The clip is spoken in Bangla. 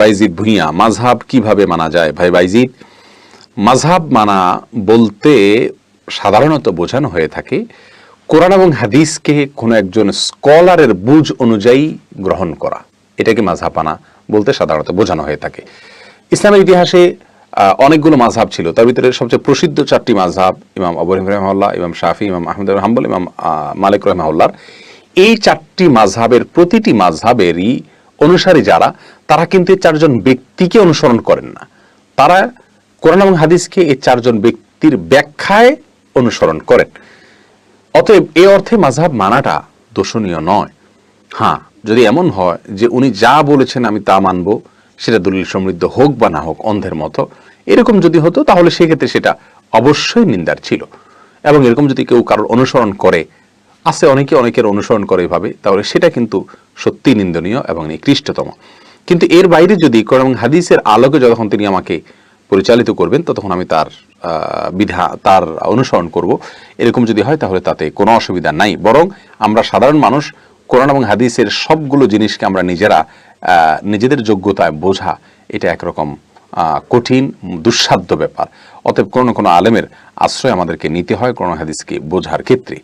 বাইজিদ ভুঁইয়া, মাযহাব কিভাবে মানা যায়? ভাই বাইজিদ, মাযহাব মানা বলতে সাধারণত বোঝানো হয়ে থাকে কোরআন এবং হাদিসকে কোনো একজন স্কলারের বুঝ অনুযায়ী গ্রহণ করা, এটাকে মাযহাব মানা বলতে সাধারণত বোঝানো হয়ে থাকে। ইসলামের ইতিহাসে অনেকগুলো মাযহাব ছিল, তার ভিতরে সবচেয়ে প্রসিদ্ধ 4টি মাযহাব ইমাম আবু হানিফা রাহিমাহুল্লাহ, ইমাম শাফি, ইমাম আহমদ বিন হাম্বল, ইমাম মালিক রাহিমাহুল্লাহ। এই 4টি মাযহাবের প্রতিটি মাযহাবেরই অনুসারী যারা, তারা কিন্তু এই 4জন ব্যক্তিকে অনুসরণ করেন না, তারা কোরআন এবং হাদিসকে এই 4জন ব্যক্তির ব্যাখ্যায় অনুসরণ করেন। অতএব এই অর্থে মাযহাব মানাটা দোষণীয় নয়। হ্যাঁ, যদি এমন হয় যে উনি যা বলেছেন আমি তা মানব, সেটা দলিল সমৃদ্ধ হোক বা না হোক, অন্ধের মতো, এরকম যদি হতো তাহলে সেক্ষেত্রে সেটা অবশ্যই নিন্দার ছিল। এবং এরকম যদি কেউ কারোর অনুসরণ করে, আছে অনেকে অনেকের অনুসরণ করে এভাবে, তাহলে সেটা কিন্তু সত্যি নিন্দনীয় এবং নিকৃষ্টতম। কিন্তু এর বাইরে যদি কোরআন এবং হাদিসের আলোকে যখন তিনি আমাকে পরিচালিত করবেন, তখন আমি তার অনুসরণ করব, এরকম যদি হয় তাহলে তাতে কোনো অসুবিধা নাই। বরং আমরা সাধারণ মানুষ কোরআন এবং হাদিসের সবগুলো জিনিসকে আমরা নিজেদের যোগ্যতায় বোঝা, এটা একরকম কঠিন দুঃসাধ্য ব্যাপার। অতএব কোনো আলেমের আশ্রয় আমাদেরকে নিতে হয় কোরআন হাদিসকে বোঝার ক্ষেত্রে।